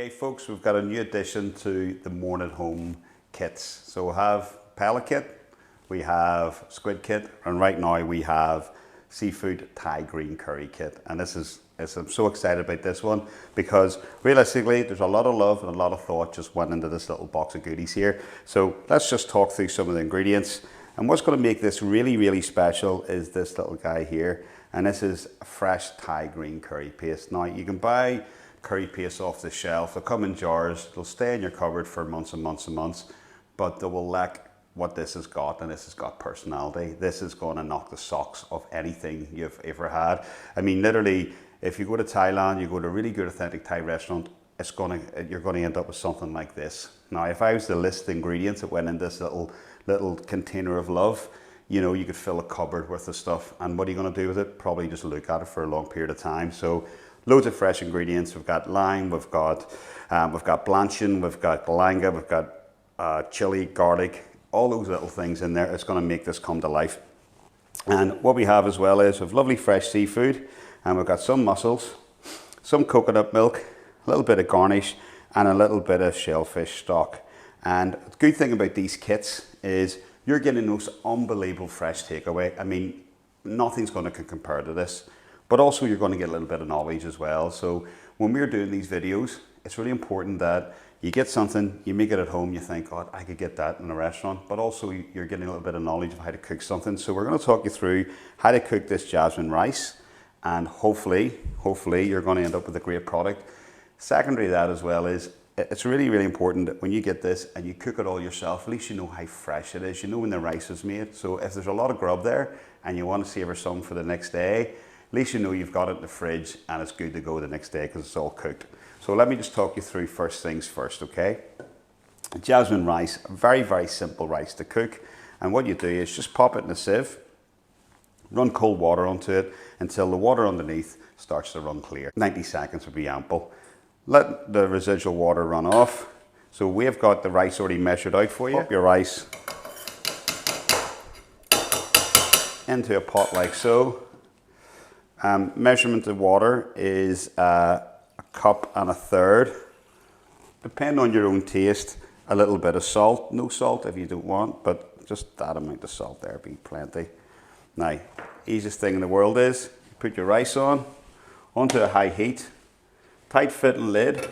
Okay folks, we've got a new addition to the Mourne at Home kits. So we have pellet kit, we have squid kit, and right now we have seafood Thai green curry kit. And I'm so excited about this one because realistically there's a lot of love and a lot of thought just went into this little box of goodies here. So let's just talk through some of the ingredients. And what's going to make this really, really special is this little guy here. And this is a fresh Thai green curry paste. Now you can buy curry paste off the shelf. They'll come in jars, they'll stay in your cupboard for months and months and months, but they will lack what this has got, and this has got personality. This is going to knock the socks off anything you've ever had. I mean, literally, if you go to Thailand, you go to a really good authentic Thai restaurant, you're going to end up with something like this. Now, if I was to list the ingredients that went in this little container of love, you know, you could fill a cupboard worth of stuff. And what are you going to do with it? Probably just look at it for a long period of time. So loads of fresh ingredients. We've got lime, we've got blanching, we've got galanga, we've got chili, garlic, all those little things in there. It's going to make this come to life. And what we have as well is we've lovely fresh seafood, and we've got some mussels, some coconut milk, a little bit of garnish, and a little bit of shellfish stock. And the good thing about these kits is you're getting those unbelievable fresh takeaway. I mean, nothing's going to compare to this, but also you're going to get a little bit of knowledge as well. So when we're doing these videos, it's really important that you get something, you make it at home, you think, God, I could get that in a restaurant, but also you're getting a little bit of knowledge of how to cook something. So we're going to talk you through how to cook this jasmine rice, and hopefully you're going to end up with a great product. Secondary to that as well is, it's really, really important that when you get this and you cook it all yourself, at least you know how fresh it is. You know when the rice is made. So if there's a lot of grub there and you want to savor some for the next day, at least you know you've got it in the fridge and it's good to go the next day because it's all cooked. So let me just talk you through first things first, okay? Jasmine rice, very, very simple rice to cook. And what you do is just pop it in a sieve, run cold water onto it until the water underneath starts to run clear. 90 seconds would be ample. Let the residual water run off. So we've got the rice already measured out for you. Pop your rice into a pot like so. Measurement of water is a cup and a third. Depending on your own taste, a little bit of salt. No salt if you don't want, but just that amount of salt there would be plenty. Now, easiest thing in the world is you put your rice onto a high heat, tight fitting lid,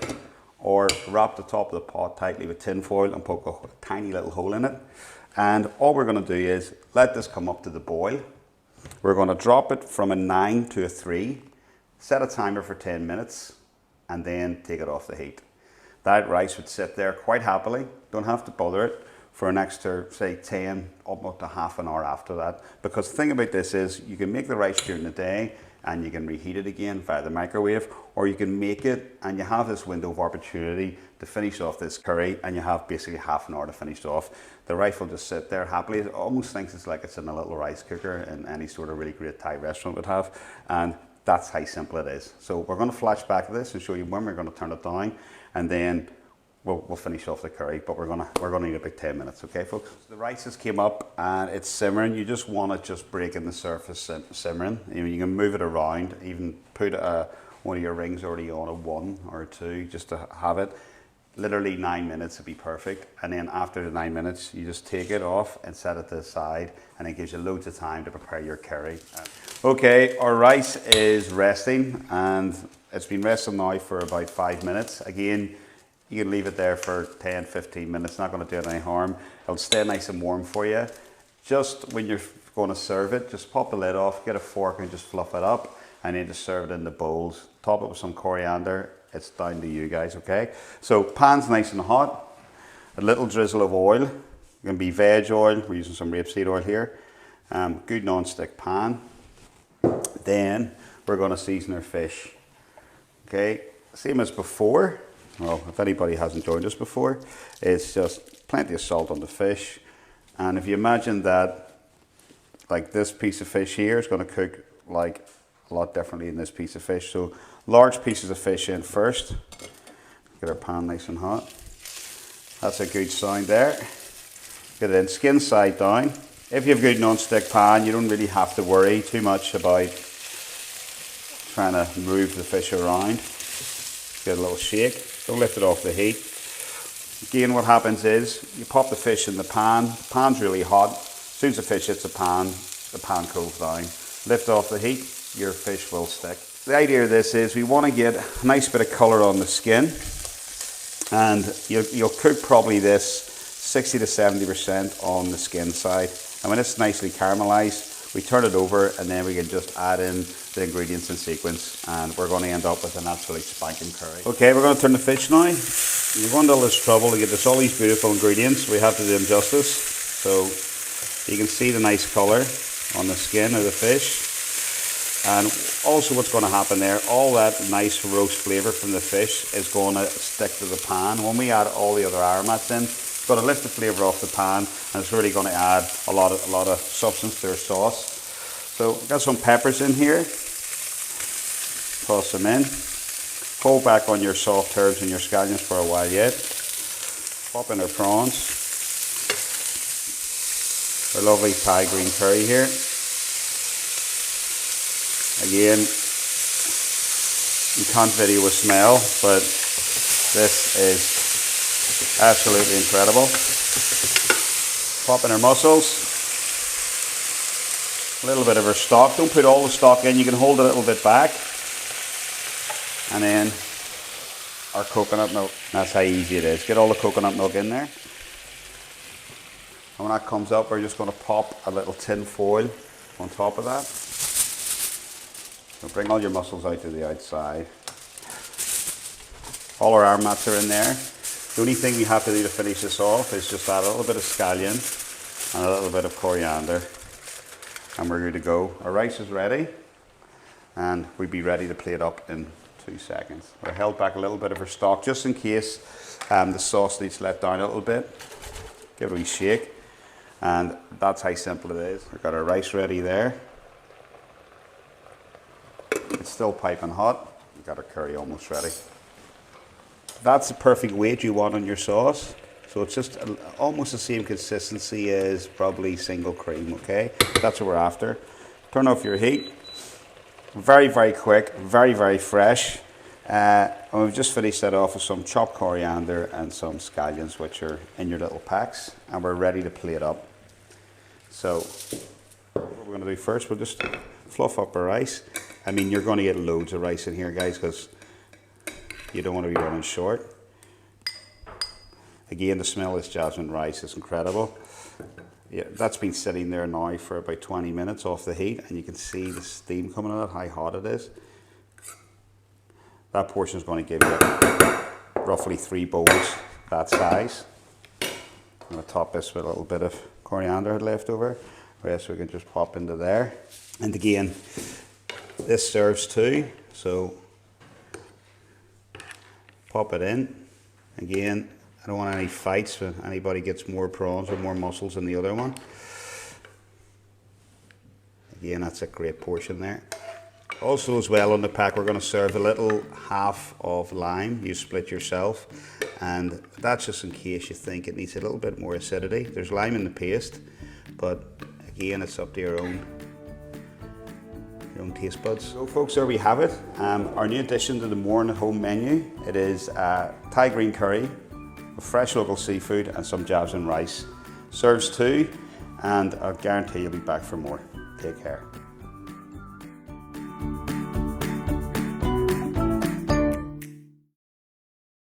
or wrap the top of the pot tightly with tin foil and poke a tiny little hole in it. And all we're going to do is let this come up to the boil. We're going to drop it from a 9 to a 3, set a timer for 10 minutes, and then take it off the heat. That rice would sit there quite happily, don't have to bother it, for an extra, say, 10, up to half an hour after that. Because the thing about this is, you can make the rice during the day, and you can reheat it again via the microwave, or you can make it and you have this window of opportunity to finish off this curry, and you have basically half an hour to finish it off. The rice will just sit there happily. It almost thinks it's like it's in a little rice cooker in any sort of really great Thai restaurant would have, and that's how simple it is. So we're going to flash back to this and show you when we're going to turn it down, and then we'll finish off the curry, but we're gonna need about 10 minutes, okay folks? The rice has came up and it's simmering. You just want it just breaking the surface simmering. You can move it around, even put one of your rings already on a 1 or a 2 just to have it. Literally 9 minutes would be perfect. And then after the 9 minutes, you just take it off and set it to the side, and it gives you loads of time to prepare your curry. Okay, our rice is resting, and it's been resting now for about 5 minutes. Again, you can leave it there for 10, 15 minutes, not going to do it any harm. It'll stay nice and warm for you. Just when you're going to serve it, just pop the lid off, get a fork and just fluff it up, and then just serve it in the bowls. Top it with some coriander. It's down to you guys, okay? So pan's nice and hot, a little drizzle of oil. It can be veg oil, we're using some rapeseed oil here. Good non-stick pan. Then we're going to season our fish. Okay, same as before. Well, if anybody hasn't joined us before, it's just plenty of salt on the fish. And if you imagine that, like this piece of fish here is going to cook like a lot differently than this piece of fish. So large pieces of fish in first. Get our pan nice and hot. That's a good sound there. Get it in skin side down. If you have a good non-stick pan, you don't really have to worry too much about trying to move the fish around. Get a little shake. Don't lift it off the heat. Again, what happens is you pop the fish in the pan. The pan's really hot. As soon as the fish hits the pan cools down. Lift off the heat, your fish will stick. The idea of this is we want to get a nice bit of colour on the skin, and you'll cook probably this 60 to 70% on the skin side. And when it's nicely caramelised, we turn it over and then we can just add in the ingredients in sequence, and we're going to end up with an absolute spanking curry. Okay, we're going to turn the fish now. You've gone to all this trouble to get all these beautiful ingredients. We have to do them justice. So you can see the nice colour on the skin of the fish. And also what's going to happen there, all that nice roast flavour from the fish is going to stick to the pan. When we add all the other aromats in, it's going to lift the flavour off the pan, and it's really going to add a lot of substance to our sauce. So I've got some peppers in here. Toss them in. Hold back on your soft herbs and your scallions for a while yet. Pop in our prawns. Our lovely Thai green curry here. Again, you can't video a smell, but this is absolutely incredible. Pop in our mussels. A little bit of our stock. Don't put all the stock in, you can hold it a little bit back. And then our coconut milk. That's how easy it is. Get all the coconut milk in there. And when that comes up, we're just going to pop a little tin foil on top of that. So bring all your mussels out to the outside. All our aromats are in there. The only thing we have to do to finish this off is just add a little bit of scallion and a little bit of coriander. And we're good to go. Our rice is ready, and we'll be ready to plate up in 2 seconds. We're held back a little bit of our stock just in case the sauce needs to let down a little bit. Give it a wee shake, and that's how simple it is. We've got our rice ready there. It's still piping hot. We've got our curry almost ready. That's the perfect weight you want on your sauce. So it's just almost the same consistency as probably single cream, okay? That's what we're after. Turn off your heat. Very, very quick, very, very fresh. And we've just finished that off with some chopped coriander and some scallions, which are in your little packs. And we're ready to plate up. So what we're going to do first, we'll just fluff up our rice. I mean, you're going to get loads of rice in here, guys, because you don't want to be running short. Again, the smell of this jasmine rice is incredible. Yeah, that's been sitting there now for about 20 minutes off the heat, and you can see the steam coming out, how hot it is. That portion is going to give you roughly 3 bowls that size. I'm going to top this with a little bit of coriander left over. The rest we can just pop into there. And again, this serves 2, so pop it in. Again, I don't want any fights when anybody gets more prawns or more mussels than the other one. Again, that's a great portion there. Also as well on the pack, we're going to serve a little half of lime. You split yourself, and that's just in case you think it needs a little bit more acidity. There's lime in the paste, but again, it's up to your own taste buds. So folks, there we have it. Our new addition to the Mourne at home menu. It is Thai green curry with fresh local seafood and some jasmine rice. Serves 2, and I guarantee you'll be back for more. Take care.